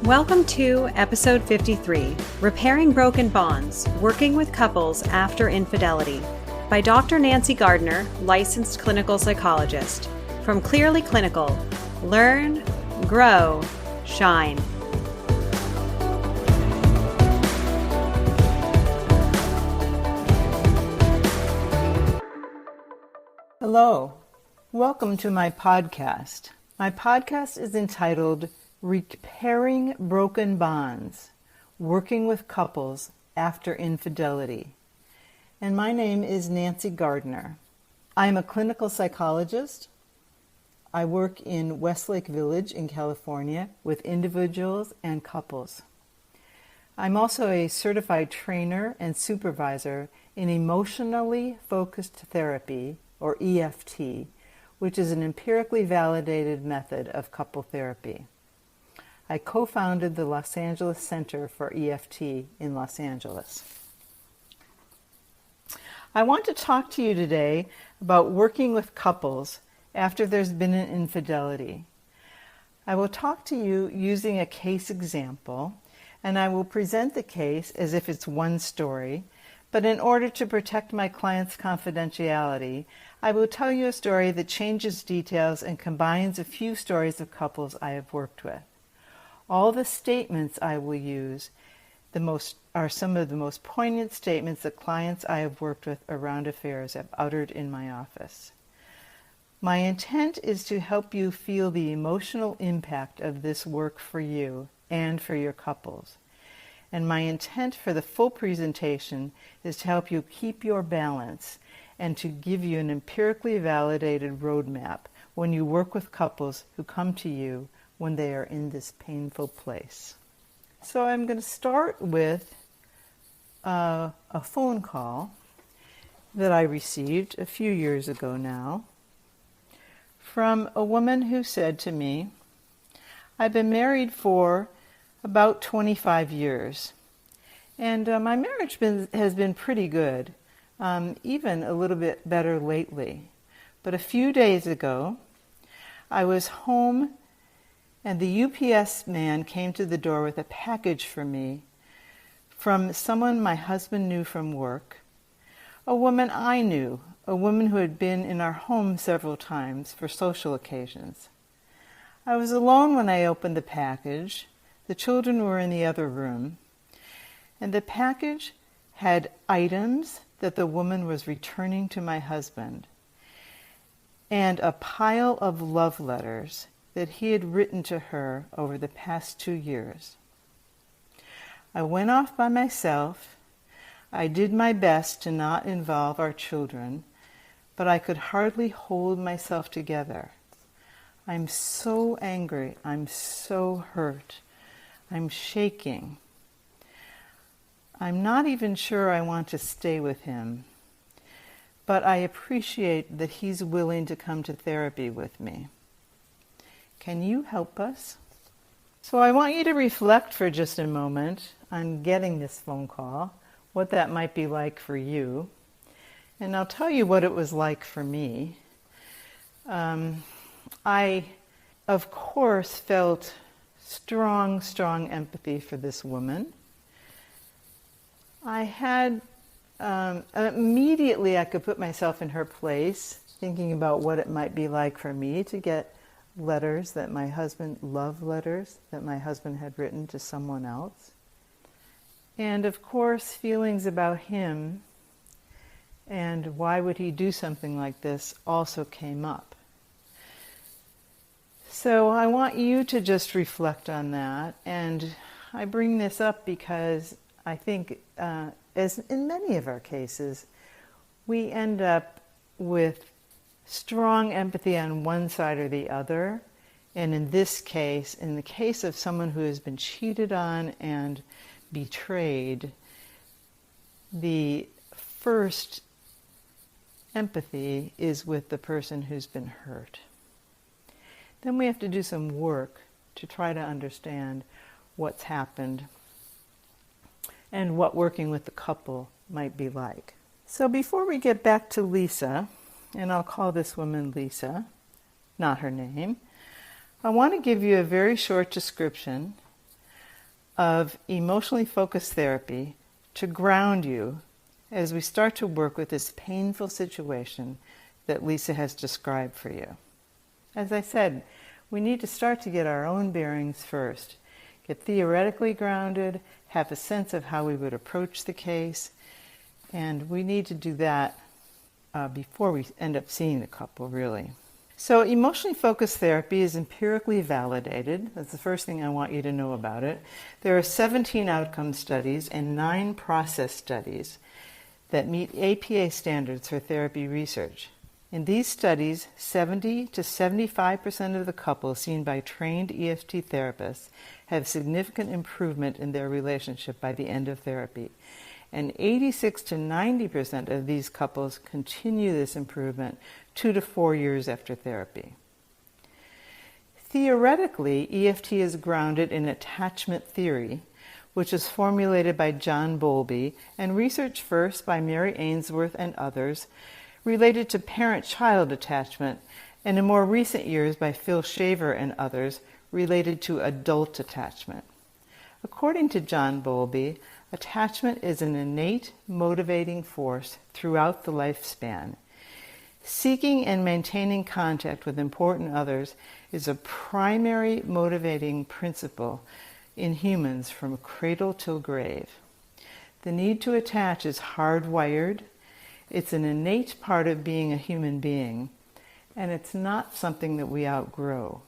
Welcome to episode 53, Repairing Broken Bonds, Working with Couples After Infidelity, by Dr. Nancy Gardner, licensed clinical psychologist. From Clearly Clinical, learn, grow, shine. Hello, welcome to my podcast. My podcast is entitled Repairing Broken Bonds, Working with Couples After Infidelity. And my name is Nancy Gardner. I am a clinical psychologist. I work in Westlake Village in California with individuals and couples. I'm also a certified trainer and supervisor in emotionally focused therapy, or EFT, which is an empirically validated method of couple therapy. I co-founded the Los Angeles Center for EFT in Los Angeles. I want to talk to you today about working with couples after there's been an infidelity. I will talk to you using a case example, and I will present the case as if it's one story, but in order to protect my client's confidentiality, I will tell you a story that changes details and combines a few stories of couples I have worked with. All the statements I will use are some of the most poignant statements that clients I have worked with around affairs have uttered in my office. My intent is to help you feel the emotional impact of this work for you and for your couples. And my intent for the full presentation is to help you keep your balance and to give you an empirically validated roadmap when you work with couples who come to you when they are in this painful place. So I'm going to start with a phone call that I received a few years ago now from a woman who said to me, I've been married for about 25 years, and my marriage has been pretty good, even a little bit better lately. But a few days ago, I was home and the UPS man came to the door with a package for me from someone my husband knew from work, a woman I knew, a woman who had been in our home several times for social occasions. I was alone when I opened the package. The children were in the other room, and the package had items that the woman was returning to my husband, and a pile of love letters that he had written to her over the past 2 years. I went off by myself. I did my best to not involve our children, but I could hardly hold myself together. I'm so angry. I'm so hurt. I'm shaking. I'm not even sure I want to stay with him, but I appreciate that he's willing to come to therapy with me. Can you help us? So I want you to reflect for just a moment on getting this phone call, what that might be like for you. And I'll tell you what it was like for me. I, of course, felt strong empathy for this woman. I had, immediately I could put myself in her place, thinking about what it might be like for me to get letters that my husband, love letters that my husband had written to someone else. And of course, feelings about him and why would he do something like this also came up. So I want you to just reflect on that. And I bring this up because I think, as in many of our cases, we end up with strong empathy on one side or the other. And in this case, in the case of someone who has been cheated on and betrayed, the first empathy is with the person who's been hurt. Then we have to do some work to try to understand what's happened and what working with the couple might be like. So before we get back to Lisa, and I'll call this woman Lisa, not her name, I want to give you a very short description of emotionally focused therapy to ground you as we start to work with this painful situation that Lisa has described for you. As I said, we need to start to get our own bearings first. Get theoretically grounded, have a sense of how we would approach the case, and we need to do that before we end up seeing the couple, really. So emotionally focused therapy is empirically validated. That's the first thing I want you to know about it. There are 17 outcome studies and 9 process studies that meet APA standards for therapy research. In these studies, 70 to 75% of the couples seen by trained EFT therapists have significant improvement in their relationship by the end of therapy. And 86 to 90% of these couples continue this improvement 2 to 4 years after therapy. Theoretically, EFT is grounded in attachment theory, which was formulated by John Bowlby and researched first by Mary Ainsworth and others, related to parent-child attachment, and in more recent years by Phil Shaver and others, related to adult attachment. According to John Bowlby, attachment is an innate motivating force throughout the lifespan. Seeking and maintaining contact with important others is a primary motivating principle in humans from cradle till grave. The need to attach is hardwired. It's an innate part of being a human being, and it's not something that we outgrow.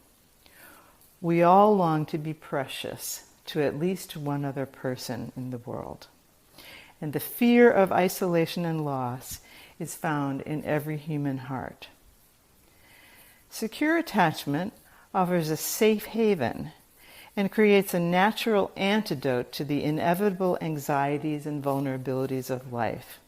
We all long to be precious to at least one other person in the world. And the fear of isolation and loss is found in every human heart. Secure attachment offers a safe haven and creates a natural antidote to the inevitable anxieties and vulnerabilities of life.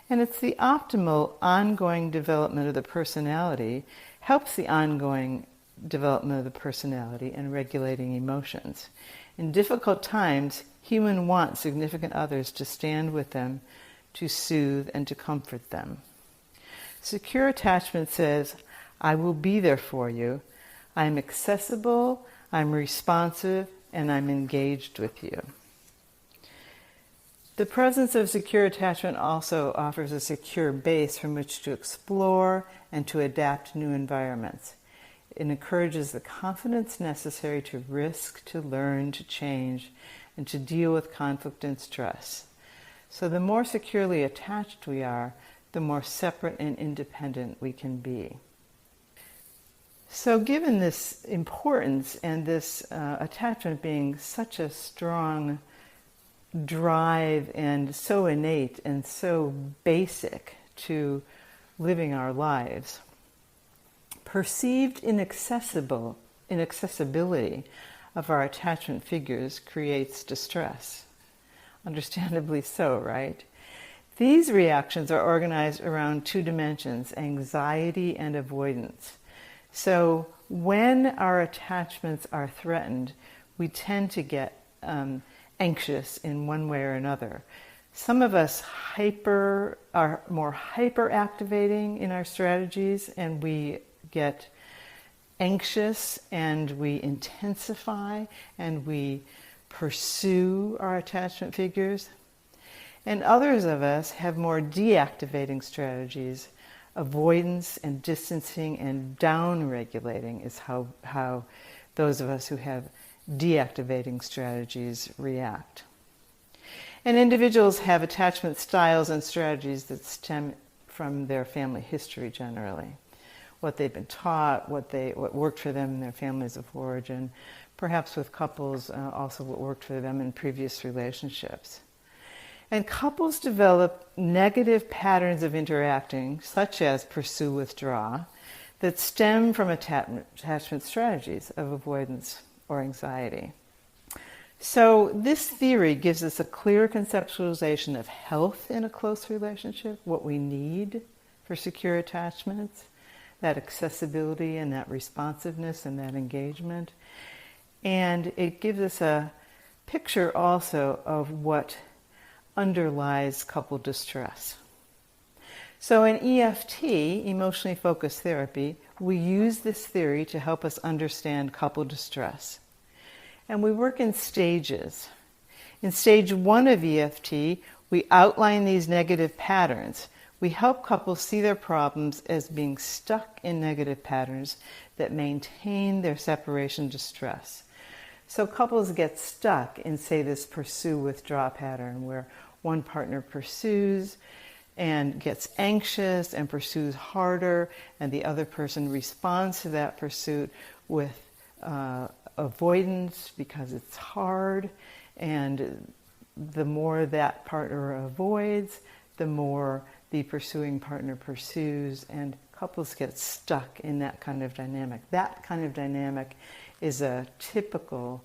And it's the optimal ongoing development of the personality, helps the ongoing development of the personality and regulating emotions. In difficult times, humans want significant others to stand with them, to soothe and to comfort them. Secure attachment says, I will be there for you. I'm accessible, I'm responsive, and I'm engaged with you. The presence of secure attachment also offers a secure base from which to explore and to adapt new environments. It encourages the confidence necessary to risk, to learn, to change, and to deal with conflict and stress. So the more securely attached we are, the more separate and independent we can be. So given this importance and this attachment being such a strong drive and so innate and so basic to living our lives, perceived inaccessibility of our attachment figures creates distress. Understandably so, right? These reactions are organized around 2 dimensions, anxiety and avoidance. So when our attachments are threatened, we tend to get anxious in one way or another. Some of us are more hyper-activating in our strategies, and we get anxious and we intensify and we pursue our attachment figures. And others of us have more deactivating strategies. Avoidance and distancing and down-regulating is how those of us who have deactivating strategies react. And individuals have attachment styles and strategies that stem from their family history generally. What they've been taught, what worked for them in their families of origin, perhaps with couples, also what worked for them in previous relationships. And couples develop negative patterns of interacting, such as pursue, withdraw, that stem from attachment strategies of avoidance or anxiety. So this theory gives us a clear conceptualization of health in a close relationship, what we need for secure attachments, that accessibility and that responsiveness and that engagement. And it gives us a picture also of what underlies couple distress. So in EFT, emotionally focused therapy, we use this theory to help us understand couple distress. And we work in stages. In stage 1 of EFT, we outline these negative patterns. We help couples see their problems as being stuck in negative patterns that maintain their separation distress. So couples get stuck in, say, this pursue-withdraw pattern where one partner pursues and gets anxious and pursues harder, and the other person responds to that pursuit with avoidance because it's hard, and the more that partner avoids, the more the pursuing partner pursues, and couples get stuck in that kind of dynamic. That kind of dynamic is a typical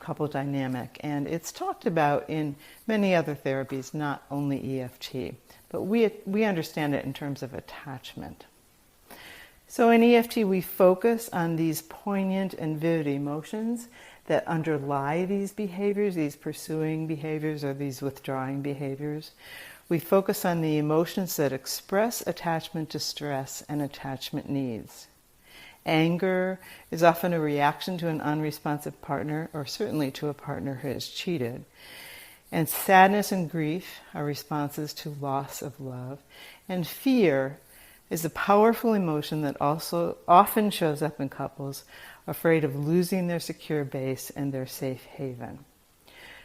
couple dynamic, and it's talked about in many other therapies, not only EFT, but we understand it in terms of attachment. So in EFT, we focus on these poignant and vivid emotions that underlie these behaviors, these pursuing behaviors or these withdrawing behaviors. We focus on the emotions that express attachment distress and attachment needs. Anger is often a reaction to an unresponsive partner, or certainly to a partner who has cheated. And sadness and grief are responses to loss of love. And fear is a powerful emotion that also often shows up in couples afraid of losing their secure base and their safe haven.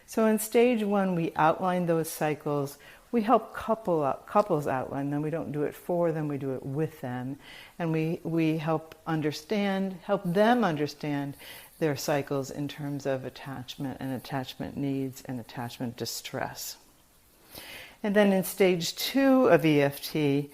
So in stage 1, we outline those cycles. We help couples outline them. We don't do it for them, we do it with them. And we help them understand their cycles in terms of attachment and attachment needs and attachment distress. And then in stage 2 of EFT,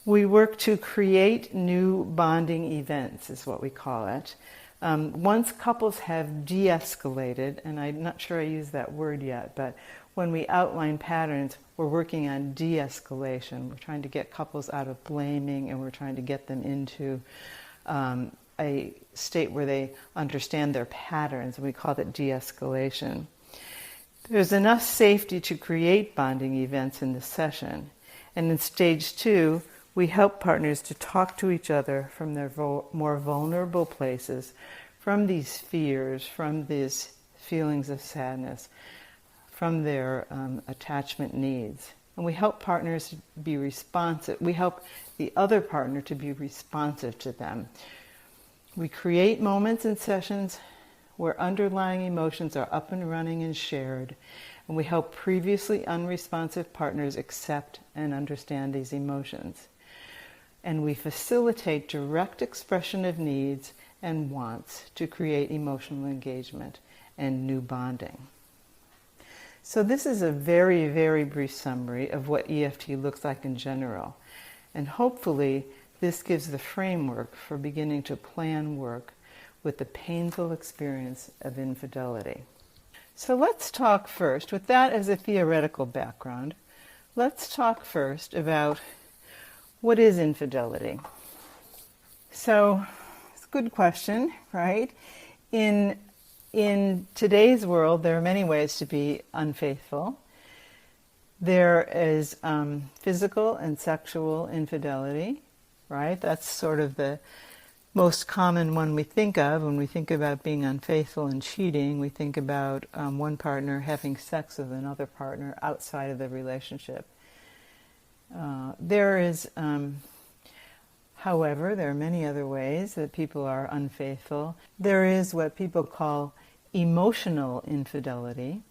we work to create new bonding events, is what we call it. Once couples have de-escalated, and I'm not sure I use that word yet, but when we outline patterns, we're working on de-escalation. We're trying to get couples out of blaming, and we're trying to get them into a state where they understand their patterns. We call it de-escalation. There's enough safety to create bonding events in this session. And in stage 2, we help partners to talk to each other from their more vulnerable places, from these fears, from these feelings of sadness, from their attachment needs. And we help partners be responsive. We help the other partner to be responsive to them. We create moments and sessions where underlying emotions are up and running and shared. And we help previously unresponsive partners accept and understand these emotions. And we facilitate direct expression of needs and wants to create emotional engagement and new bonding. So this is a very, very brief summary of what EFT looks like in general. And hopefully this gives the framework for beginning to plan work with the painful experience of infidelity. So let's talk first, with that as a theoretical background, let's talk first about what is infidelity. So it's a good question, right? In today's world, there are many ways to be unfaithful. There is physical and sexual infidelity, right? That's sort of the most common one we think of when we think about being unfaithful and cheating. We think about one partner having sex with another partner outside of the relationship. However, there are many other ways that people are unfaithful. There is what people call emotional infidelity,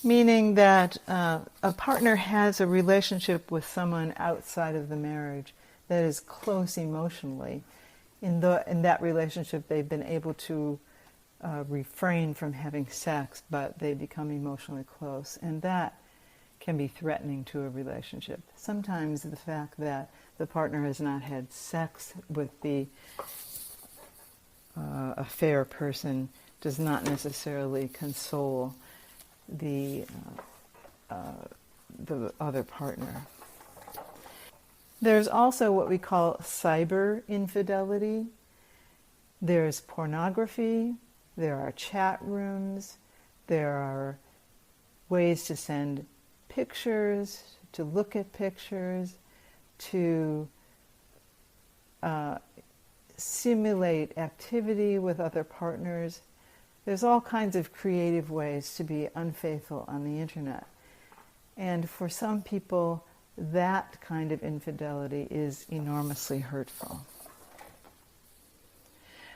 meaning that a partner has a relationship with someone outside of the marriage that is close emotionally. In that relationship, they've been able to refrain from having sex, but they become emotionally close, and that can be threatening to a relationship. Sometimes the fact that the partner has not had sex with the affair person does not necessarily console the other partner. There's also what we call cyber infidelity. There's pornography, there are chat rooms, there are ways to send pictures, to look at pictures, to simulate activity with other partners. There's all kinds of creative ways to be unfaithful on the internet. And for some people, that kind of infidelity is enormously hurtful.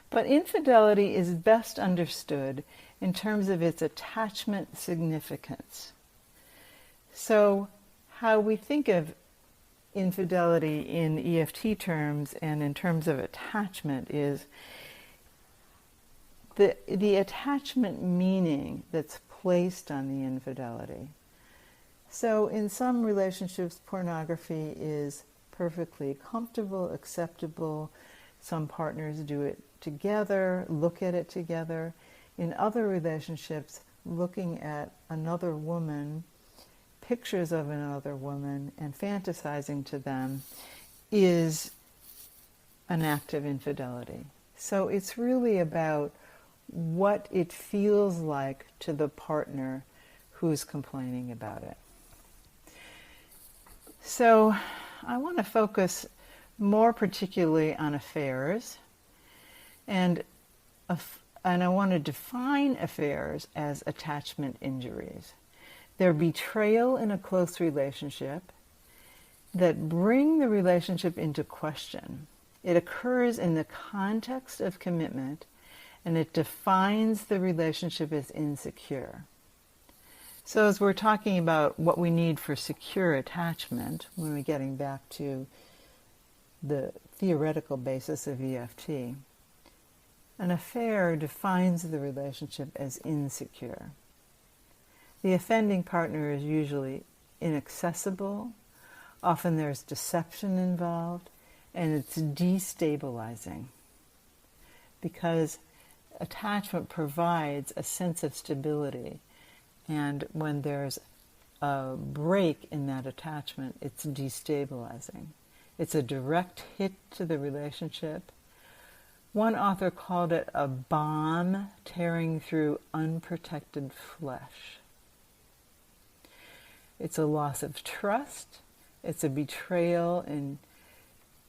But infidelity is best understood in terms of its attachment significance. So how we think of infidelity in EFT terms and in terms of attachment is the attachment meaning that's placed on the infidelity. So in some relationships, pornography is perfectly comfortable, acceptable. Some partners do it together, look at it together. In other relationships, looking at another woman, pictures of another woman, and fantasizing to them is an act of infidelity. So it's really about what it feels like to the partner who's complaining about it. So I want to focus more particularly on affairs, and I want to define affairs as attachment injuries. They're betrayal in a close relationship that bring the relationship into question. It occurs in the context of commitment, and it defines the relationship as insecure. So as we're talking about what we need for secure attachment, when we're getting back to the theoretical basis of EFT, an affair defines the relationship as insecure. The offending partner is usually inaccessible, often there's deception involved, and it's destabilizing because attachment provides a sense of stability, and when there's a break in that attachment, it's destabilizing. It's a direct hit to the relationship. One author called it a bomb tearing through unprotected flesh. It's a loss of trust, it's a betrayal, and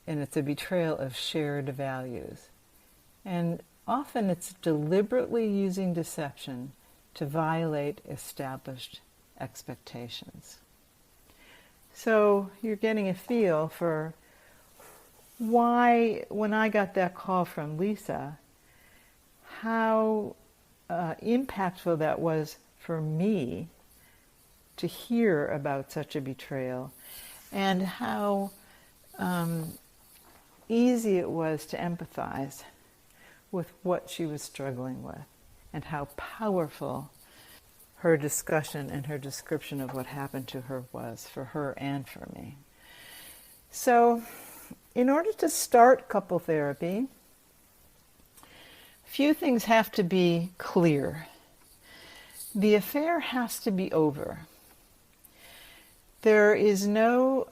it's a betrayal of shared values. And often it's deliberately using deception to violate established expectations. So you're getting a feel for why, when I got that call from Lisa, how impactful that was for me to hear about such a betrayal, and how easy it was to empathize with what she was struggling with, and how powerful her discussion and her description of what happened to her was for her and for me. So, in order to start couple therapy, a few things have to be clear. The affair has to be over. There is no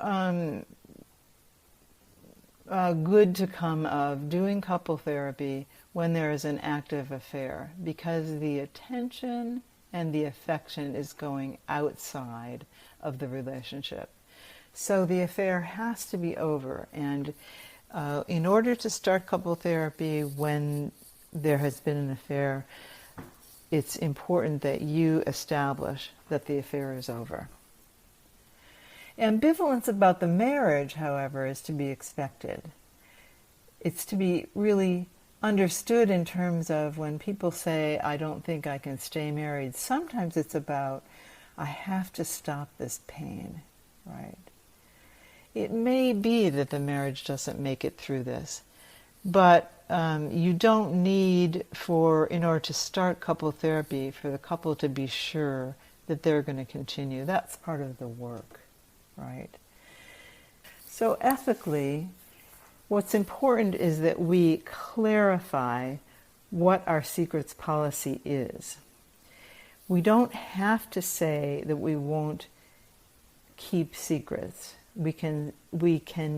good to come of doing couple therapy when there is an active affair, because the attention and the affection is going outside of the relationship. So the affair has to be over, and in order to start couple therapy when there has been an affair, it's important that you establish that the affair is over. Ambivalence about the marriage, however, is to be expected. It's to be really understood in terms of when people say, I don't think I can stay married, sometimes it's about, I have to stop this pain, right? It may be that the marriage doesn't make it through this, but you don't need in order to start couple therapy, for the couple to be sure that they're going to continue. That's part of the work, right? So ethically, what's important is that we clarify what our secrets policy is. We don't have to say that we won't keep secrets. We can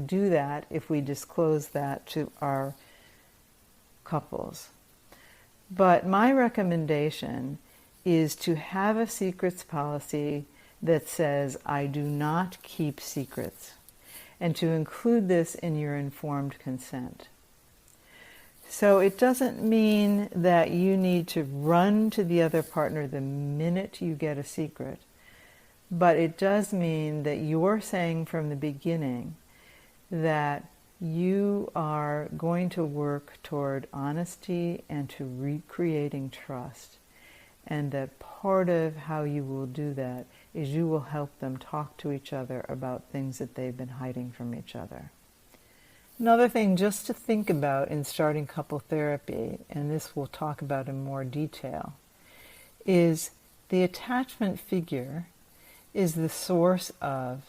do that if we disclose that to our couples. But my recommendation is to have a secrets policy that says, I do not keep secrets, and to include this in your informed consent. So it doesn't mean that you need to run to the other partner the minute you get a secret, but it does mean that you're saying from the beginning that you are going to work toward honesty and to recreating trust, and that part of how you will do that is you will help them talk to each other about things that they've been hiding from each other. Another thing just to think about in starting couple therapy, and this we'll talk about in more detail, is the attachment figure is the source of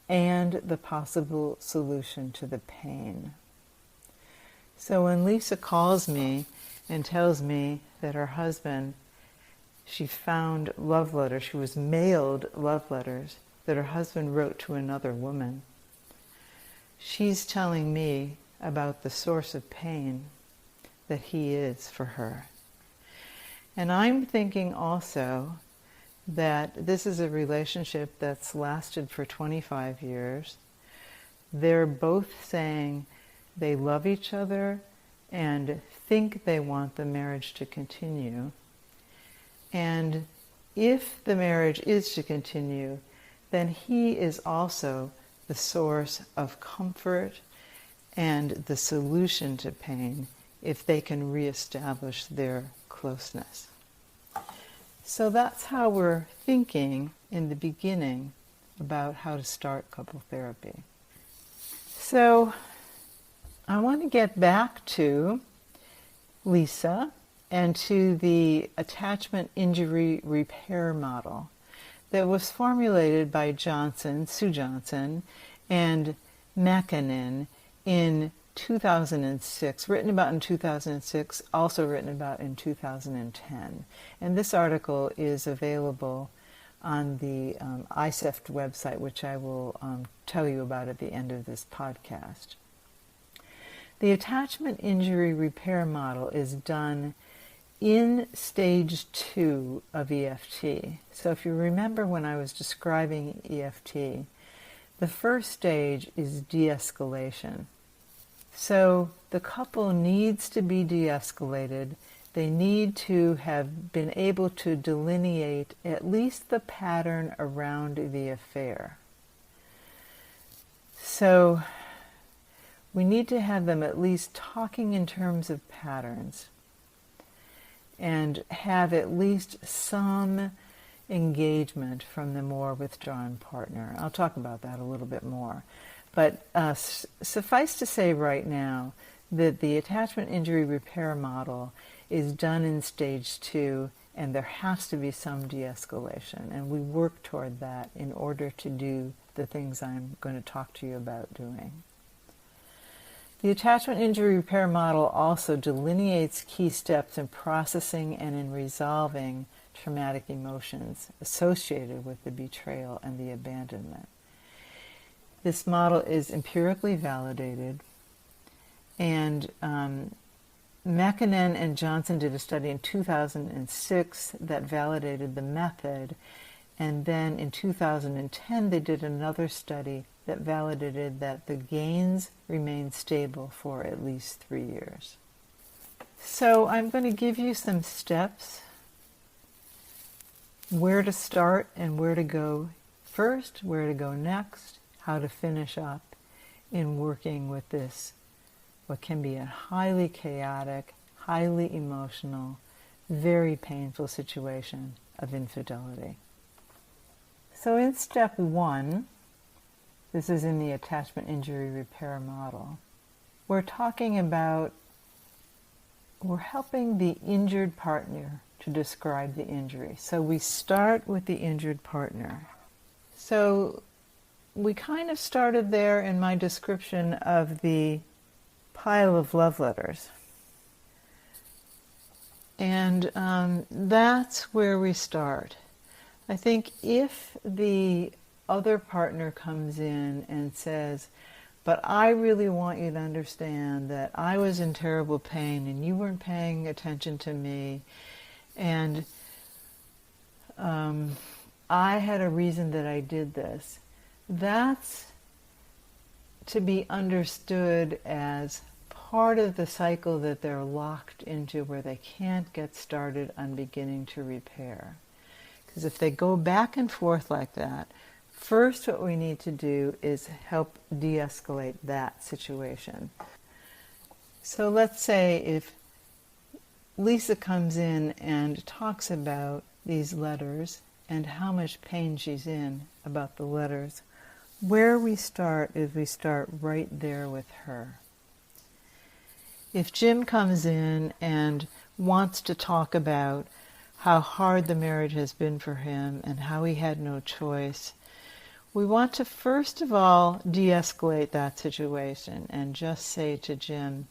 and the possible solution to the pain. So when Lisa calls me and tells me that her husband, she found love letters, she was mailed love letters that her husband wrote to another woman, she's telling me about the source of pain that he is for her. And I'm thinking also that this is a relationship that's lasted for 25 years. They're both saying they love each other and think they want the marriage to continue. And if the marriage is to continue, then he is also the source of comfort and the solution to pain if they can reestablish their closeness. So that's how we're thinking in the beginning about how to start couple therapy. So I want to get back to Lisa and to the attachment injury repair model that was formulated by Sue Johnson, and Makinen in 2006, written about in 2006, also written about in 2010. And this article is available on the ICEFT website, which I will tell you about at the end of this podcast. The attachment injury repair model is done in stage 2 of EFT. So if you remember when I was describing EFT, the first stage is de-escalation. So the couple needs to be de-escalated. They need to have been able to delineate at least the pattern around the affair. So we need to have them at least talking in terms of patterns and have at least some engagement from the more withdrawn partner. I'll talk about that a little bit more. But suffice to say right now that the attachment injury repair model is done in stage 2, and there has to be some de-escalation. And we work toward that in order to do the things I'm going to talk to you about doing. The attachment injury repair model also delineates key steps in processing and in resolving traumatic emotions associated with the betrayal and the abandonment. This model is empirically validated, and Makinen and Johnson did a study in 2006 that validated the method, and then in 2010 they did another study that validated that the gains remain stable for at least 3 years. So I'm going to give you some steps, where to start and where to go first, where to go next, how to finish up in working with this, what can be a highly chaotic, highly emotional, very painful situation of infidelity. So in step 1, this is in the attachment injury repair model, we're talking about, we're helping the injured partner to describe the injury. So we start with the injured partner. So we kind of started there in my description of the pile of love letters. And that's where we start. I think if the other partner comes in and says, but I really want you to understand that I was in terrible pain and you weren't paying attention to me, and I had a reason that I did this, that's to be understood as part of the cycle that they're locked into where they can't get started on beginning to repair. Because if they go back and forth like that, first what we need to do is help de-escalate that situation. So let's say if Lisa comes in and talks about these letters and how much pain she's in about the letters, where we start is we start right there with her. If Jim comes in and wants to talk about how hard the marriage has been for him and how he had no choice, we want to first of all de-escalate that situation and just say to Jim,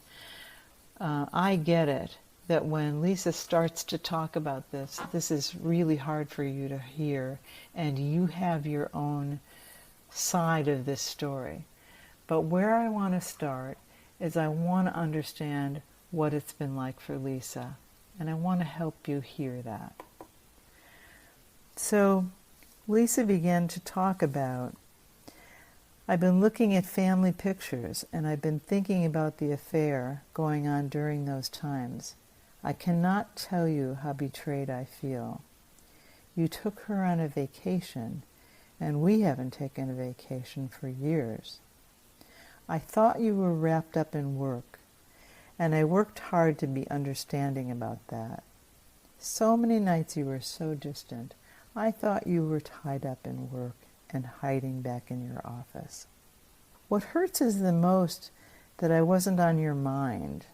I get it, that when Lisa starts to talk about this, this is really hard for you to hear, and you have your own side of this story. But where I want to start is I want to understand what it's been like for Lisa, and I want to help you hear that. So Lisa began to talk about, I've been looking at family pictures, and I've been thinking about the affair going on during those times. I cannot tell you how betrayed I feel. You took her on a vacation, and we haven't taken a vacation for years. I thought you were wrapped up in work, and I worked hard to be understanding about that. So many nights you were so distant. I thought you were tied up in work and hiding back in your office. What hurts is the most that I wasn't on your mind,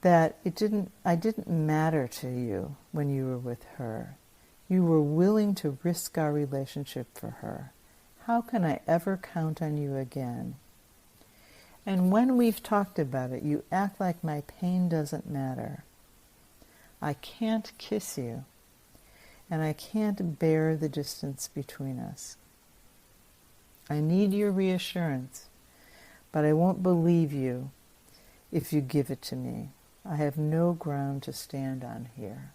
that I didn't matter to you when you were with her. You were willing to risk our relationship for her. How can I ever count on you again? And when we've talked about it, you act like my pain doesn't matter. I can't kiss you, and I can't bear the distance between us. I need your reassurance, but I won't believe you if you give it to me. I have no ground to stand on here.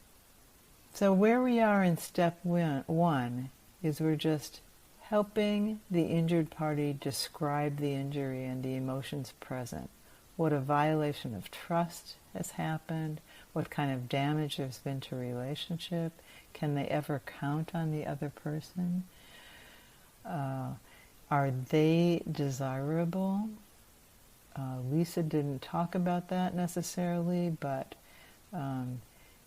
So where we are in step one is we're just helping the injured party describe the injury and the emotions present. What a violation of trust has happened, what kind of damage there's been to a relationship, can they ever count on the other person? Are they desirable? Lisa didn't talk about that necessarily, but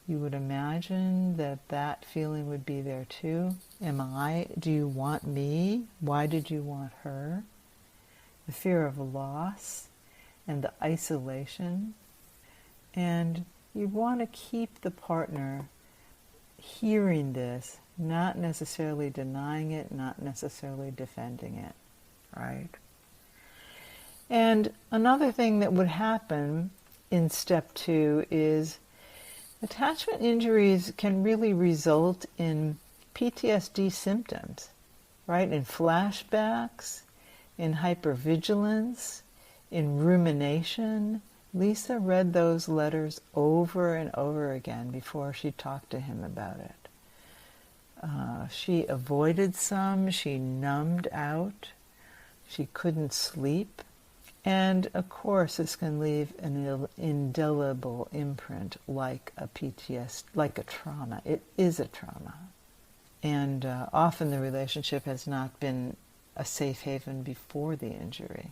you would imagine that that feeling would be there too. Do you want me? Why did you want her? The fear of loss and the isolation. And you want to keep the partner hearing this, not necessarily denying it, not necessarily defending it, right? And another thing that would happen in step two is attachment injuries can really result in PTSD symptoms, right? In flashbacks, in hypervigilance, in rumination. Lisa read those letters over and over again before she talked to him about it. She avoided some, she numbed out, she couldn't sleep. And of course, this can leave an indelible imprint like a PTSD, like a trauma. It is a trauma. And often the relationship has not been a safe haven before the injury,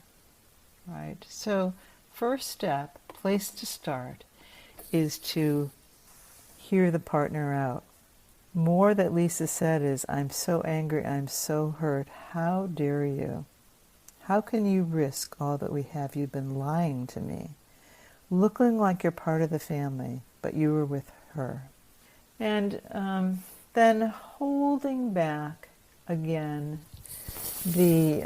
right? So first step, place to start, is to hear the partner out. More that Lisa said is, I'm so angry, I'm so hurt, how dare you? How can you risk all that we have? You've been lying to me, looking like you're part of the family, but you were with her. And then holding back again the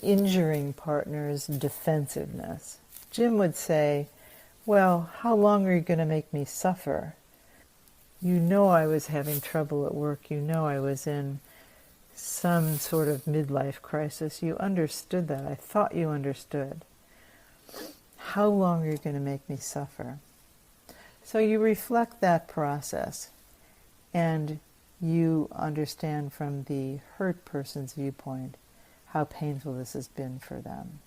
injuring partner's defensiveness. Jim would say, well, how long are you going to make me suffer? You know I was having trouble at work. You know I was in some sort of midlife crisis. You understood that. I thought you understood. How long are you going to make me suffer? So you reflect that process, and you understand from the hurt person's viewpoint how painful this has been for them.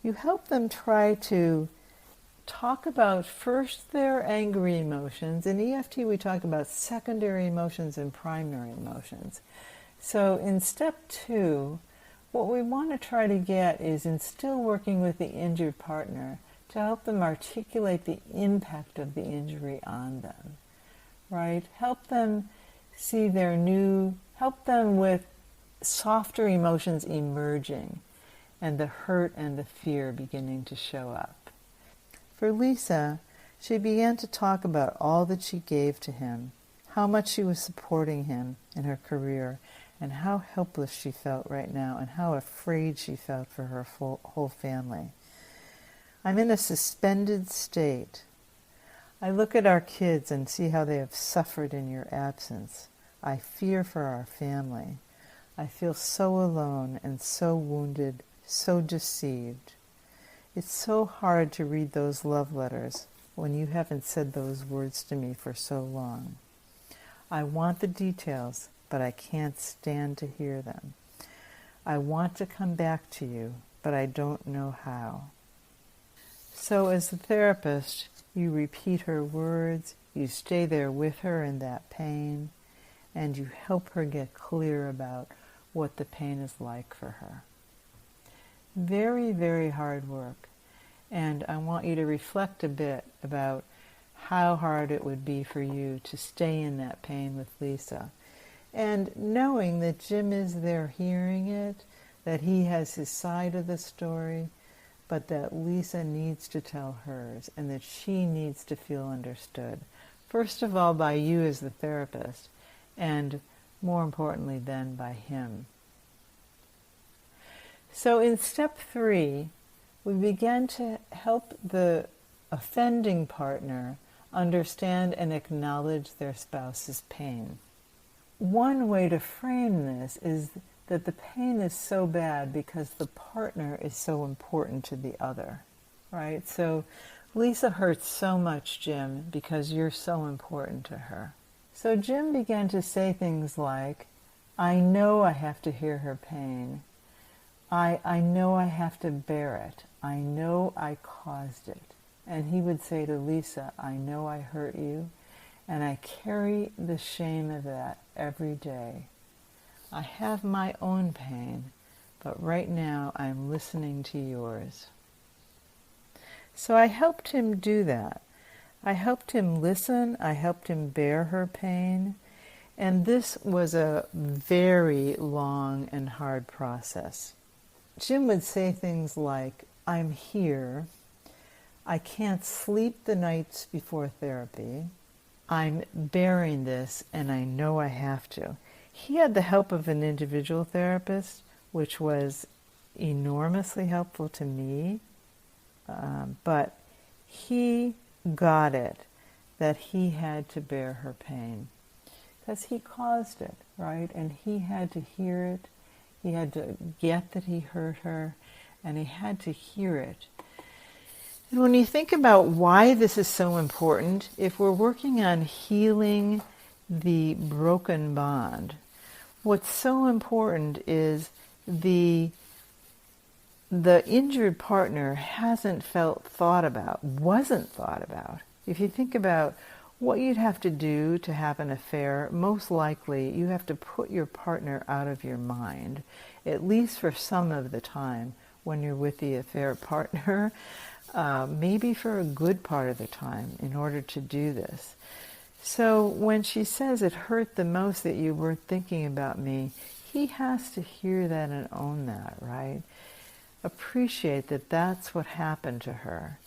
You help them try to talk about first their angry emotions. In EFT, we talk about secondary emotions and primary emotions. So in step 2, what we want to try to get is, in still working with the injured partner, to help them articulate the impact of the injury on them, right? Help them see help them with softer emotions emerging and the hurt and the fear beginning to show up. For Lisa, she began to talk about all that she gave to him, how much she was supporting him in her career, and how helpless she felt right now, and how afraid she felt for her whole family. I'm in a suspended state. I look at our kids and see how they have suffered in your absence. I fear for our family. I feel so alone and so wounded, so deceived. It's so hard to read those love letters when you haven't said those words to me for so long. I want the details, but I can't stand to hear them. I want to come back to you, but I don't know how. So as the therapist, you repeat her words, you stay there with her in that pain, and you help her get clear about what the pain is like for her. Very, very hard work. And I want you to reflect a bit about how hard it would be for you to stay in that pain with Lisa. And knowing that Jim is there hearing it, that he has his side of the story, but that Lisa needs to tell hers, and that she needs to feel understood. First of all, by you as the therapist, and more importantly then by him. So in step 3, we began to help the offending partner understand and acknowledge their spouse's pain. One way to frame this is that the pain is so bad because the partner is so important to the other, right? So Lisa hurts so much, Jim, because you're so important to her. So Jim began to say things like, I know I have to hear her pain. I know I have to bear it. I know I caused it. And he would say to Lisa, I know I hurt you, and I carry the shame of that every day. I have my own pain, but right now I'm listening to yours. So I helped him do that. I helped him listen. I helped him bear her pain. And this was a very long and hard process. Jim would say things like, I'm here. I can't sleep the nights before therapy. I'm bearing this, and I know I have to. He had the help of an individual therapist, which was enormously helpful to me, but he got it, that he had to bear her pain, because he caused it, right? And he had to hear it. He had to get that he hurt her, and he had to hear it. And when you think about why this is so important, if we're working on healing the broken bond, what's so important is the injured partner wasn't thought about. If you think about what you'd have to do to have an affair, most likely you have to put your partner out of your mind, at least for some of the time when you're with the affair partner, maybe for a good part of the time in order to do this. So when she says it hurt the most that you weren't thinking about me, he has to hear that and own that, right? Appreciate that that's what happened to her.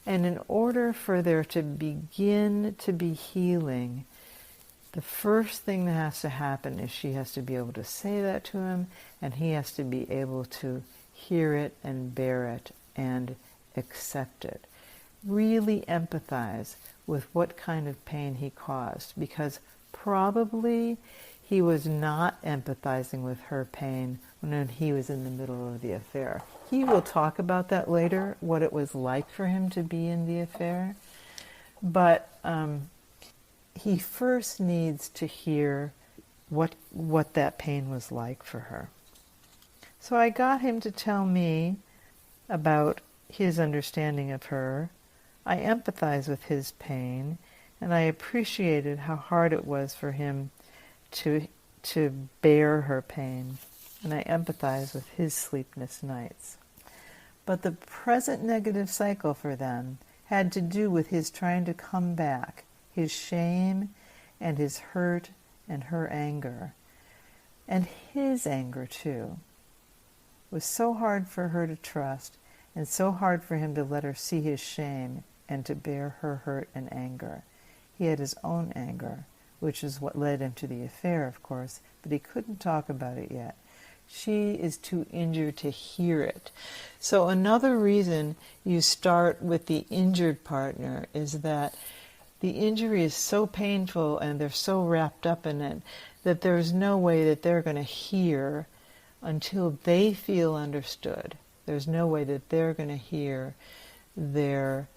And in order for there to begin to be healing, the first thing that has to happen is she has to be able to say that to him, and he has to be able to hear it and bear it and accept it. Really empathize with what kind of pain he caused, because probably he was not empathizing with her pain when he was in the middle of the affair. He will talk about that later, what it was like for him to be in the affair. But he first needs to hear what that pain was like for her. So I got him to tell me about his understanding of her. I empathize with his pain, and I appreciated how hard it was for him to bear her pain, and I empathize with his sleepless nights. But the present negative cycle for them had to do with his trying to come back, his shame and his hurt and her anger. And his anger, too, was so hard for her to trust and so hard for him to let her see his shame and to bear her hurt and anger. He had his own anger, which is what led him to the affair, of course, but he couldn't talk about it yet. She is too injured to hear it. So another reason you start with the injured partner is that the injury is so painful and they're so wrapped up in it that there's no way that they're going to hear until they feel understood. There's no way that they're going to hear their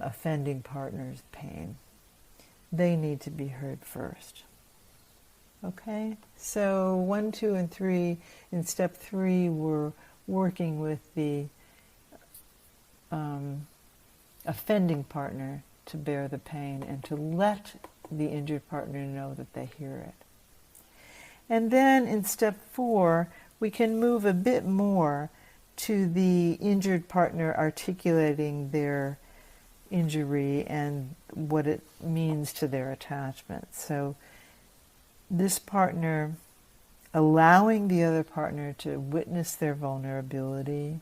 offending partner's pain. They need to be heard first. Okay? So 1, 2, and 3, in step 3, we're working with the offending partner to bear the pain and to let the injured partner know that they hear it. And then in step 4, we can move a bit more to the injured partner articulating their injury and what it means to their attachment. So this partner allowing the other partner to witness their vulnerability,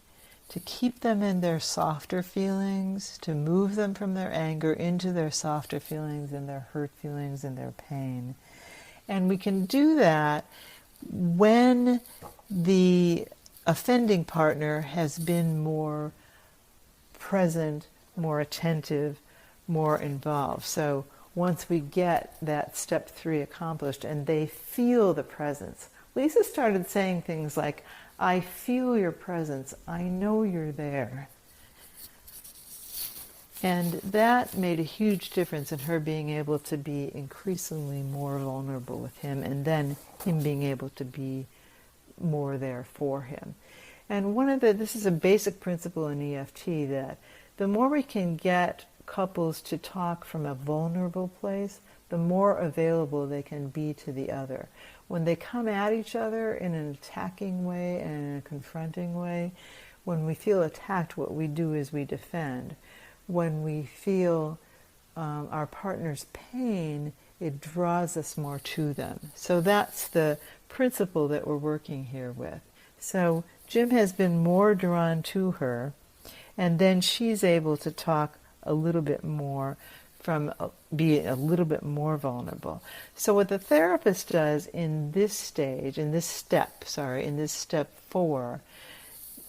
to keep them in their softer feelings, to move them from their anger into their softer feelings and their hurt feelings and their pain. And we can do that when the offending partner has been more present, more attentive, more involved. So once we get that step 3 accomplished and they feel the presence, Lisa started saying things like, I feel your presence, I know you're there. And that made a huge difference in her being able to be increasingly more vulnerable with him, and then him being able to be more there for him. And this is a basic principle in EFT, that the more we can get couples to talk from a vulnerable place, the more available they can be to the other. When they come at each other in an attacking way and in a confronting way, when we feel attacked, what we do is we defend. When we feel our partner's pain, it draws us more to them. So that's the principle that we're working here with. So Jim has been more drawn to her, and then she's able to talk a little bit more be a little bit more vulnerable. So what the therapist does in this step 4,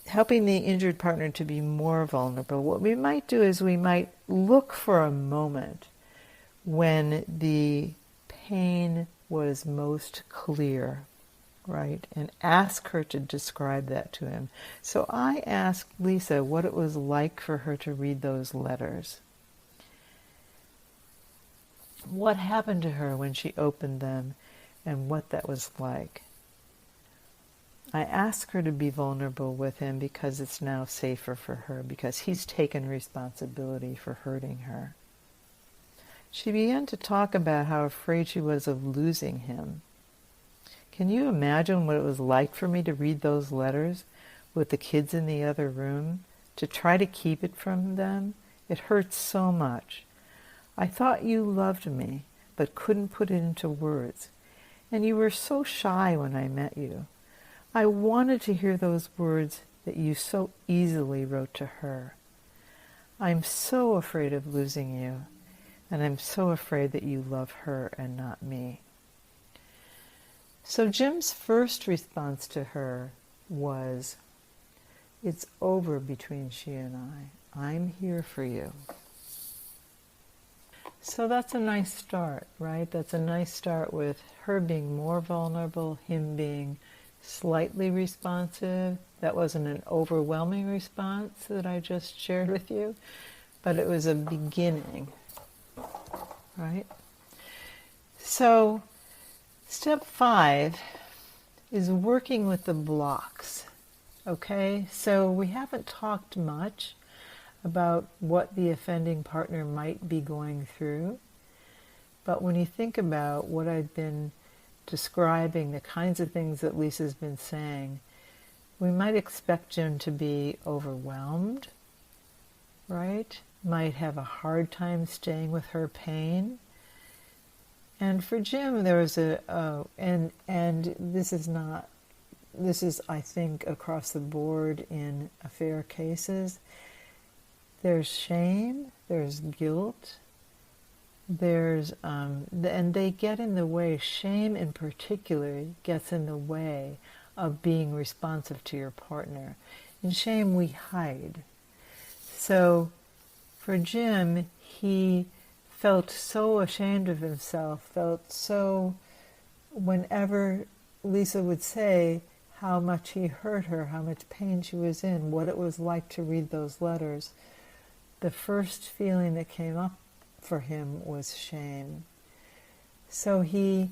helping the injured partner to be more vulnerable, what we might do is we might look for a moment when the pain was most clear, right? And ask her to describe that to him. So I asked Lisa what it was like for her to read those letters. What happened to her when she opened them and what that was like. I asked her to be vulnerable with him because it's now safer for her, because he's taken responsibility for hurting her. She began to talk about how afraid she was of losing him. Can you imagine what it was like for me to read those letters with the kids in the other room, to try to keep it from them? It hurts so much. I thought you loved me, but couldn't put it into words. And you were so shy when I met you. I wanted to hear those words that you so easily wrote to her. I'm so afraid of losing you, and I'm so afraid that you love her and not me. So Jim's first response to her was, it's over between she and I. I'm here for you. So that's a nice start, right? That's a nice start with her being more vulnerable, him being slightly responsive. That wasn't an overwhelming response that I just shared with you, but it was a beginning, right? So step 5 is working with the blocks Okay, so we haven't talked much about what the offending partner might be going through, but when you think about what I've been describing, the kinds of things that Lisa's been saying, we might expect Jim to be overwhelmed, right? Might have a hard time staying with her pain. And for Jim, there was and this is, I think, across the board in affair cases. There's shame, there's guilt, there's, and they get in the way. Shame in particular gets in the way of being responsive to your partner. In shame, we hide. So for Jim, he felt so ashamed of himself, felt so, whenever Lisa would say how much he hurt her, how much pain she was in, what it was like to read those letters, the first feeling that came up for him was shame. So he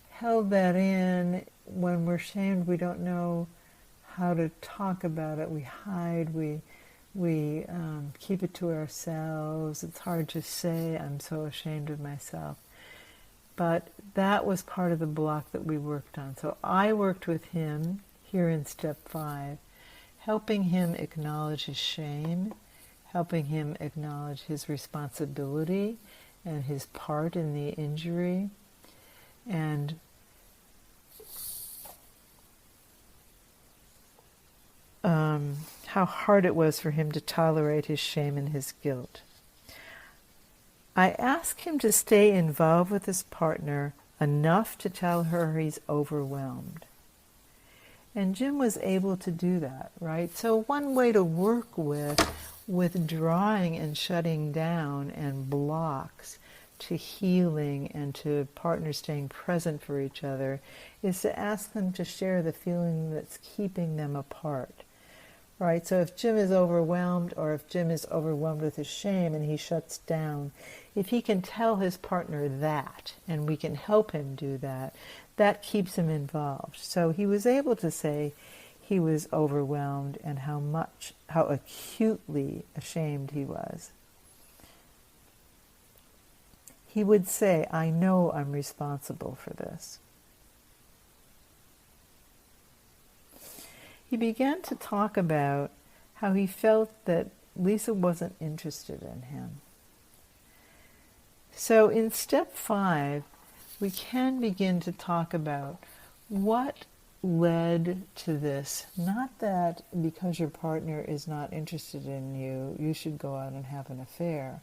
held that in. When we're shamed, we don't know how to talk about it. We hide, we keep it to ourselves. It's hard to say, I'm so ashamed of myself. But that was part of the block that we worked on. So I worked with him here in step 5, helping him acknowledge his shame, helping him acknowledge his responsibility and his part in the injury, and how hard it was for him to tolerate his shame and his guilt. I asked him to stay involved with his partner enough to tell her he's overwhelmed. And Jim was able to do that, right? So one way to work with withdrawing and shutting down and blocks to healing and to partners staying present for each other is to ask them to share the feeling that's keeping them apart. Right, so if Jim is overwhelmed, or if Jim is overwhelmed with his shame and he shuts down, if he can tell his partner that, and we can help him do that, that keeps him involved. So he was able to say he was overwhelmed and how acutely ashamed he was. He would say, I know I'm responsible for this. He began to talk about how he felt that Lisa wasn't interested in him. So in step 5, we can begin to talk about what led to this. Not that because your partner is not interested in you, you should go out and have an affair.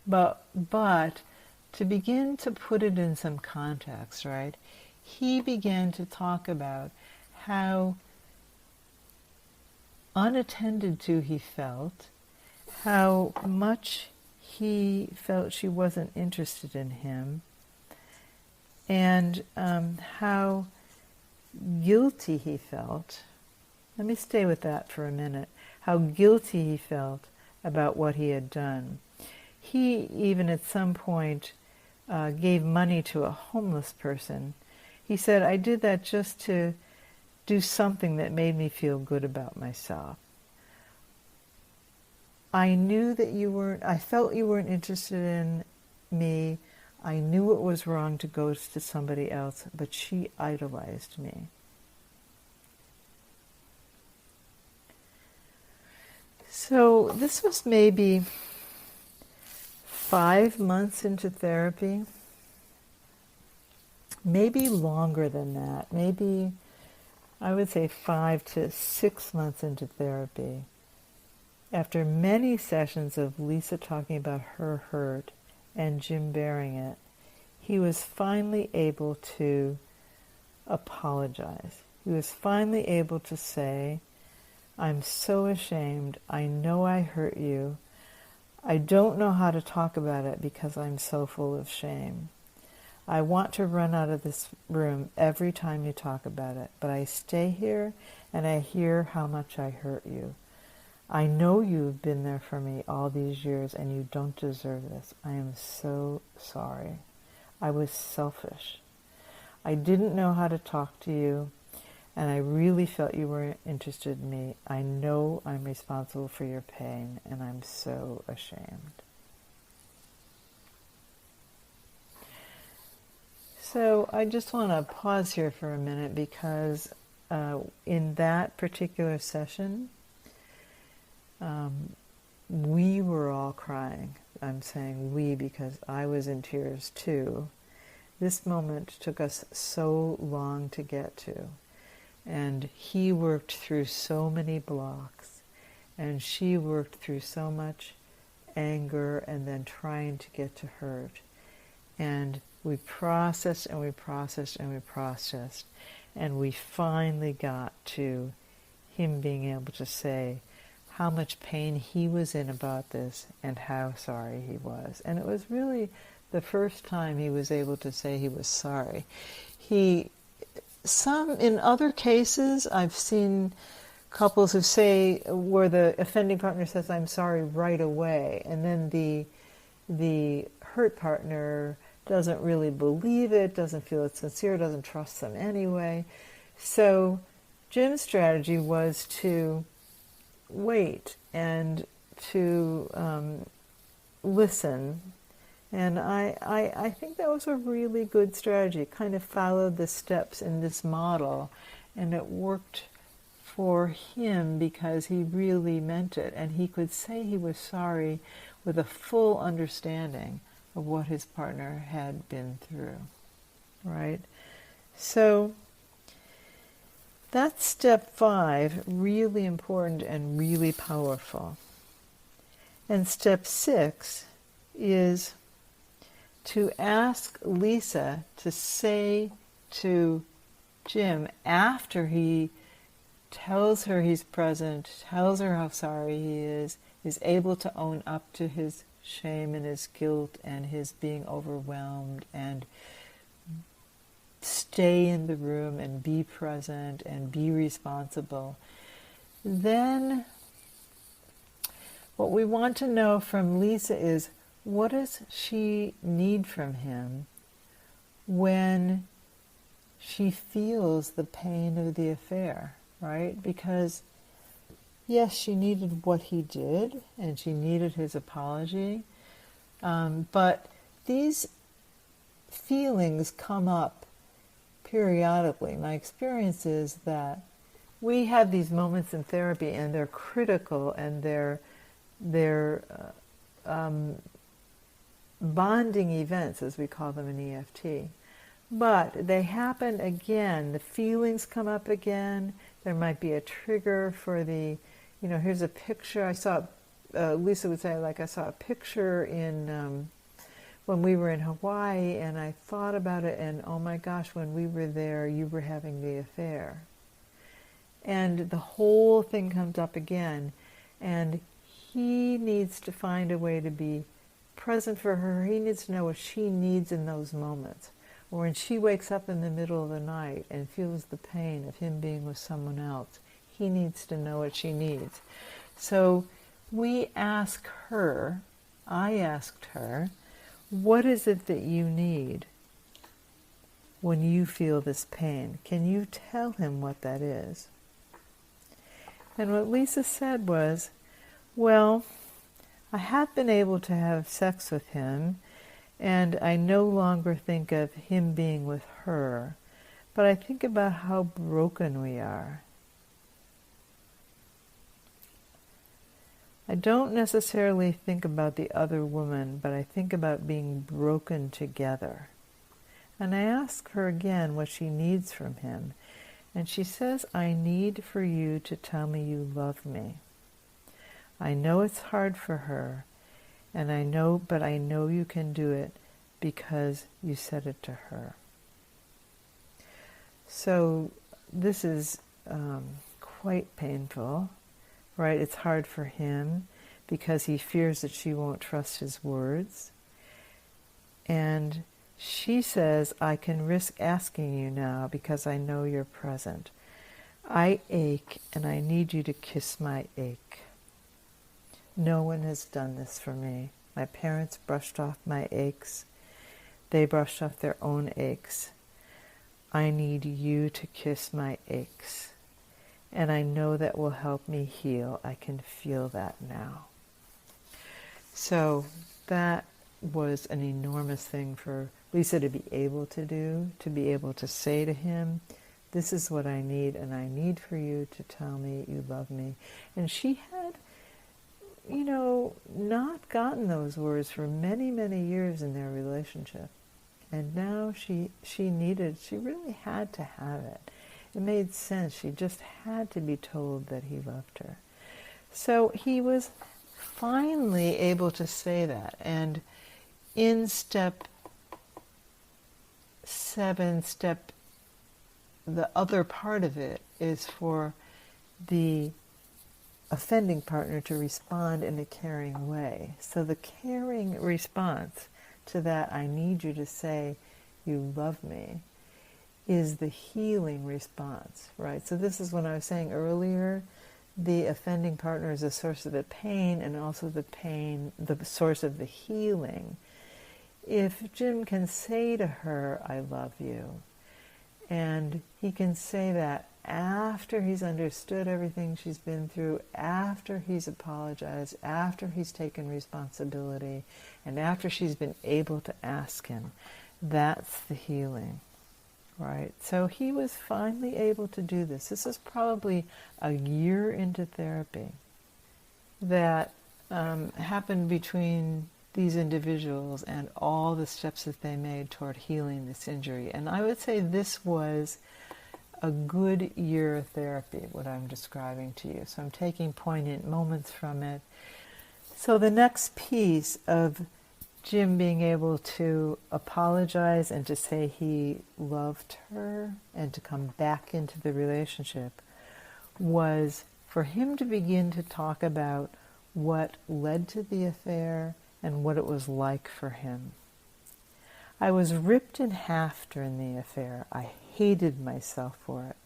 But to begin to put it in some context, right? He began to talk about how unattended to he felt, how much he felt she wasn't interested in him, and how guilty he felt. Let me stay with that for a minute. How guilty he felt about what he had done. He even at some point gave money to a homeless person. He said, I did that just to do something that made me feel good about myself. I knew that I felt you weren't interested in me. I knew it was wrong to go to somebody else, but she idolized me. So this was maybe 5 months into therapy, maybe longer than that, maybe I would say 5 to 6 months into therapy. After many sessions of Lisa talking about her hurt and Jim bearing it, he was finally able to apologize. He was finally able to say, I'm so ashamed. I know I hurt you. I don't know how to talk about it because I'm so full of shame. I want to run out of this room every time you talk about it, but I stay here and I hear how much I hurt you. I know you've been there for me all these years and you don't deserve this. I am so sorry. I was selfish. I didn't know how to talk to you, and I really felt you were interested in me. I know I'm responsible for your pain, and I'm so ashamed. So I just want to pause here for a minute because in that particular session, we were all crying. I'm saying we because I was in tears too. This moment took us so long to get to. And he worked through so many blocks, and she worked through so much anger and then trying to get to hurt. And we processed and we processed and we processed, and we finally got to him being able to say how much pain he was in about this and how sorry he was. And it was really the first time he was able to say he was sorry. In other cases, I've seen couples who say, where the offending partner says, I'm sorry right away, and then the hurt partner doesn't really believe it, doesn't feel it's sincere, doesn't trust them anyway. So Jim's strategy was to wait and to listen. And I think that was a really good strategy. It kind of followed the steps in this model, and it worked for him because he really meant it, and he could say he was sorry with a full understanding of what his partner had been through, right? So that's step 5, really important and really powerful. And step 6 is to ask Lisa to say to Jim, after he tells her he's present, tells her how sorry he is able to own up to his shame and his guilt and his being overwhelmed, and stay in the room and be present and be responsible. Then what we want to know from Lisa is, what does she need from him when she feels the pain of the affair, right? Because yes, she needed what he did, and she needed his apology, but these feelings come up periodically. My experience is that we have these moments in therapy, and they're critical, and they're bonding events, as we call them in EFT. But they happen again. The feelings come up again. There might be a trigger for here's a picture. I saw, Lisa would say, I saw a picture in when we were in Hawaii, and I thought about it, and oh my gosh, when we were there, you were having the affair. And the whole thing comes up again, and he needs to find a way to be present for her. He needs to know what she needs in those moments. Or when she wakes up in the middle of the night and feels the pain of him being with someone else, he needs to know what she needs. So I asked her, what is it that you need when you feel this pain? Can you tell him what that is? And what Lisa said was, well, I have been able to have sex with him, and I no longer think of him being with her, but I think about how broken we are. I don't necessarily think about the other woman, but I think about being broken together. And I ask her again what she needs from him, and she says, I need for you to tell me you love me. I know it's hard for her, but I know you can do it because you said it to her. So this is quite painful, right? It's hard for him because he fears that she won't trust his words. And she says, I can risk asking you now because I know you're present. I ache, and I need you to kiss my ache. No one has done this for me. My parents brushed off my aches. They brushed off their own aches. I need you to kiss my aches. And I know that will help me heal. I can feel that now. So that was an enormous thing for Lisa to be able to do, to be able to say to him, this is what I need, and I need for you to tell me you love me. And she had, not gotten those words for many, many years in their relationship. And now she really had to have it. It made sense. She just had to be told that he loved her. So he was finally able to say that. And in step 7, the other part of it is for the offending partner to respond in a caring way. So the caring response to that, I need you to say you love me, is the healing response, right? So this is what I was saying earlier. The offending partner is the source of the pain, and also the source of the healing. If Jim can say to her, I love you, and he can say that after he's understood everything she's been through, after he's apologized, after he's taken responsibility, and after she's been able to ask him, that's the healing, right? So he was finally able to do this. This is probably a year into therapy that happened between these individuals and all the steps that they made toward healing this injury. And I would say this was a good year of therapy, what I'm describing to you. So I'm taking poignant moments from it. So the next piece of Jim being able to apologize and to say he loved her and to come back into the relationship was for him to begin to talk about what led to the affair and what it was like for him. I was ripped in half during the affair. I hated myself for it.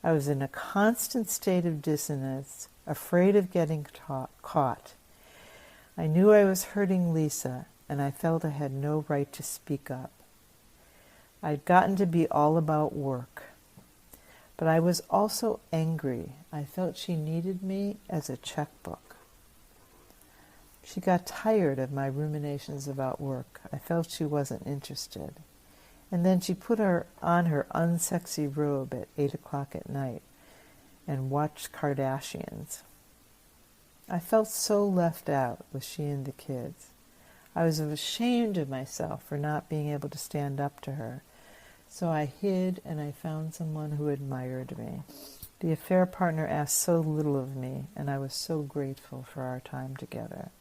I was in a constant state of dissonance, afraid of getting caught. I knew I was hurting Lisa, and I felt I had no right to speak up. I'd gotten to be all about work. But I was also angry. I felt she needed me as a checkbook. She got tired of my ruminations about work. I felt she wasn't interested. And then she put on her unsexy robe at 8 o'clock at night and watched Kardashians. I felt so left out with she and the kids. I was ashamed of myself for not being able to stand up to her. So I hid and I found someone who admired me. The affair partner asked so little of me, and I was so grateful for our time together.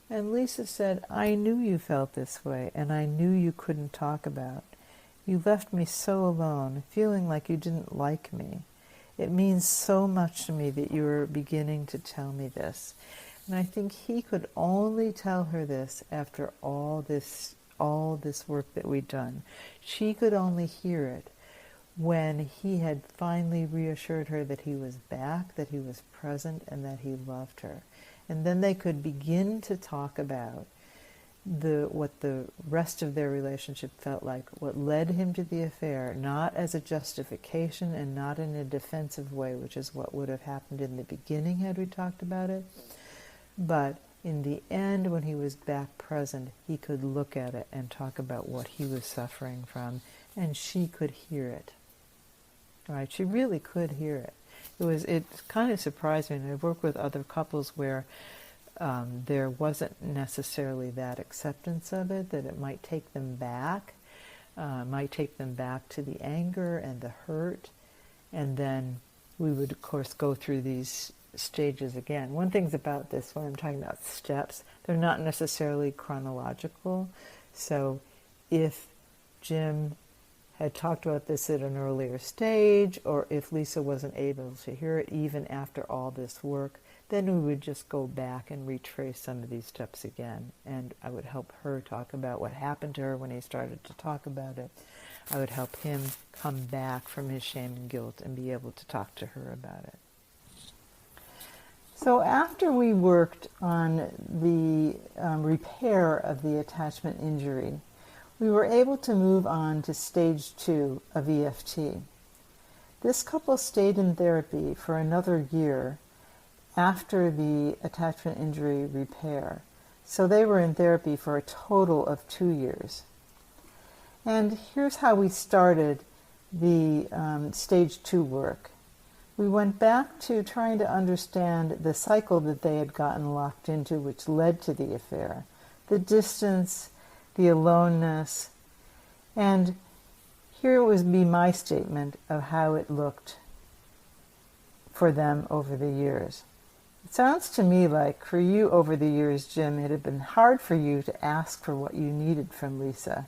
And Lisa said, I knew you felt this way, and I knew you couldn't talk about. You left me so alone, feeling like you didn't like me. It means so much to me that you are beginning to tell me this. And I think he could only tell her this after all this work that we'd done. She could only hear it when he had finally reassured her that he was back, that he was present, and that he loved her. And then they could begin to talk about what the rest of their relationship felt like, what led him to the affair, not as a justification and not in a defensive way, which is what would have happened in the beginning had we talked about it. But in the end, when he was back present, he could look at it and talk about what he was suffering from, and she could hear it. Right? She really could hear it. It kind of surprised me, and I've worked with other couples where there wasn't necessarily that acceptance of it, that it might take them back to the anger and the hurt, and then we would, of course, go through these stages again. One thing about this, when I'm talking about steps, they're not necessarily chronological. So if Jim had talked about this at an earlier stage, or if Lisa wasn't able to hear it even after all this work, then we would just go back and retrace some of these steps again. And I would help her talk about what happened to her when he started to talk about it. I would help him come back from his shame and guilt and be able to talk to her about it. So after we worked on the repair of the attachment injury, we were able to move on to stage 2 of EFT. This couple stayed in therapy for another year after the attachment injury repair. So they were in therapy for a total of 2 years. And here's how we started the stage 2 work. We went back to trying to understand the cycle that they had gotten locked into, which led to the affair, the distance, the aloneness, and here would be my statement of how it looked for them over the years. It sounds to me like for you over the years, Jim, it had been hard for you to ask for what you needed from Lisa.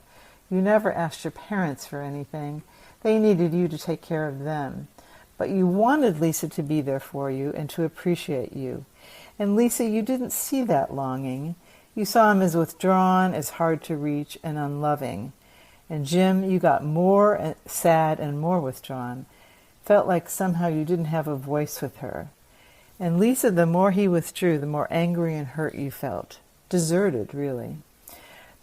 You never asked your parents for anything. They needed you to take care of them. But you wanted Lisa to be there for you and to appreciate you. And Lisa, you didn't see that longing. You saw him as withdrawn, as hard to reach, and unloving. And Jim, you got more sad and more withdrawn. Felt like somehow you didn't have a voice with her. And Lisa, the more he withdrew, the more angry and hurt you felt. Deserted, really.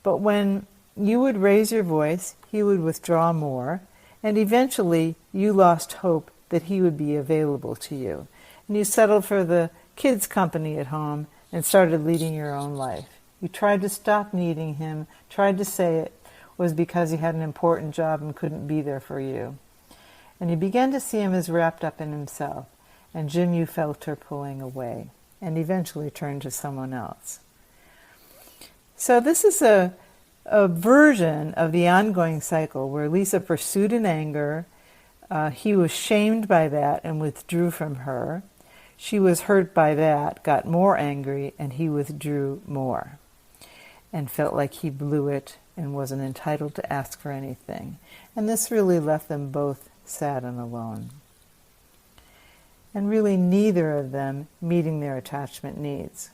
But when you would raise your voice, he would withdraw more, and eventually you lost hope that he would be available to you. And you settled for the kids' company at home and started leading your own life. You tried to stop needing him, tried to say it was because he had an important job and couldn't be there for you. And you began to see him as wrapped up in himself. And Jim, you felt her pulling away and eventually turned to someone else. So this is a version of the ongoing cycle where Lisa pursued in anger. He was shamed by that and withdrew from her. She was hurt by that, got more angry, and he withdrew more and felt like he blew it and wasn't entitled to ask for anything. And this really left them both sad and alone. And really neither of them meeting their attachment needs.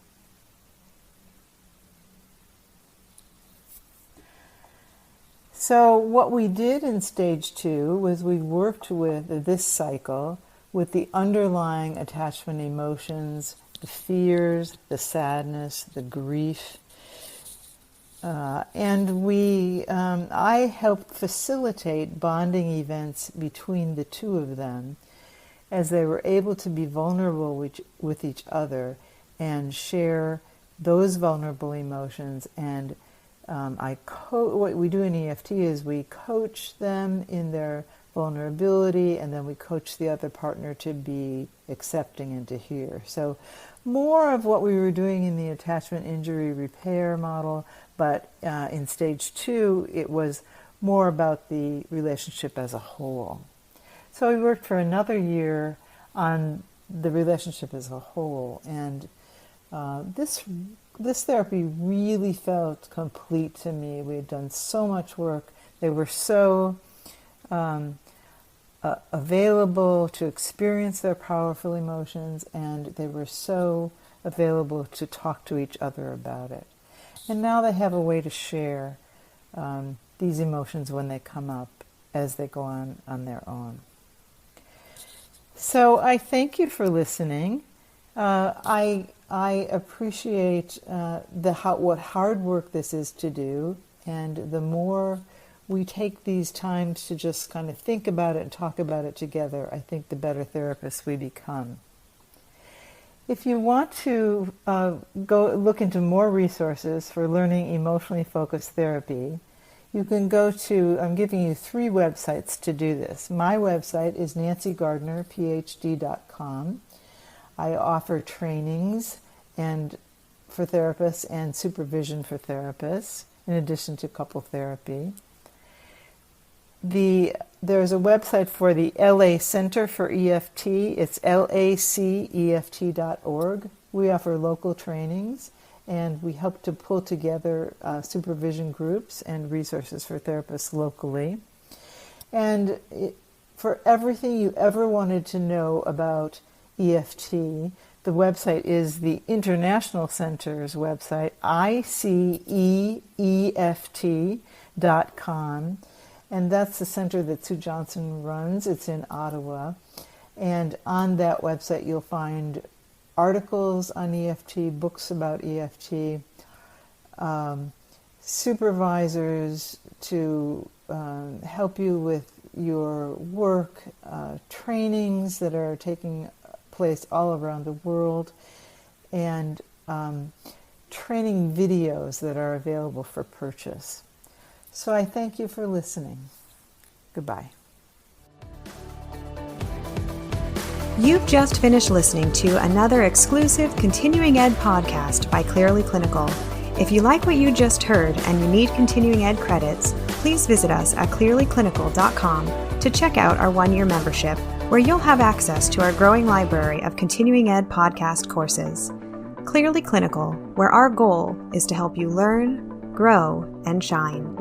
So what we did in stage 2 was we worked with this cycle with the underlying attachment emotions, the fears, the sadness, the grief. I helped facilitate bonding events between the two of them as they were able to be vulnerable with each other and share those vulnerable emotions. And what we do in EFT is we coach them in their vulnerability, and then we coach the other partner to be accepting and to hear. So more of what we were doing in the attachment injury repair model, but in stage 2, it was more about the relationship as a whole. So we worked for another year on the relationship as a whole, and this therapy really felt complete to me. We had done so much work. They were so available to experience their powerful emotions, and they were so available to talk to each other about it. And now they have a way to share these emotions when they come up as they go on their own. So I thank you for listening. I appreciate what hard work this is to do, and the more we take these times to just kind of think about it and talk about it together, I think the better therapists we become. If you want to go look into more resources for learning emotionally focused therapy, you can go to, I'm giving you 3 websites to do this. My website is nancygardnerphd.com. I offer trainings for therapists and supervision for therapists, in addition to couple therapy. There's a website for the LA Center for EFT. It's laceft.org. We offer local trainings, and we help to pull together supervision groups and resources for therapists locally. And for everything you ever wanted to know about EFT, the website is the International Center's website, ICEEFT.com. And that's the center that Sue Johnson runs. It's in Ottawa. And on that website, you'll find articles on EFT, books about EFT, supervisors to help you with your work, trainings that are taking place all around the world, and training videos that are available for purchase. So I thank you for listening. Goodbye. You've just finished listening to another exclusive continuing ed podcast by Clearly Clinical. If you like what you just heard and you need continuing ed credits, please visit us at clearlyclinical.com to check out our one-year membership, where you'll have access to our growing library of continuing ed podcast courses. Clearly Clinical, where our goal is to help you learn, grow, and shine.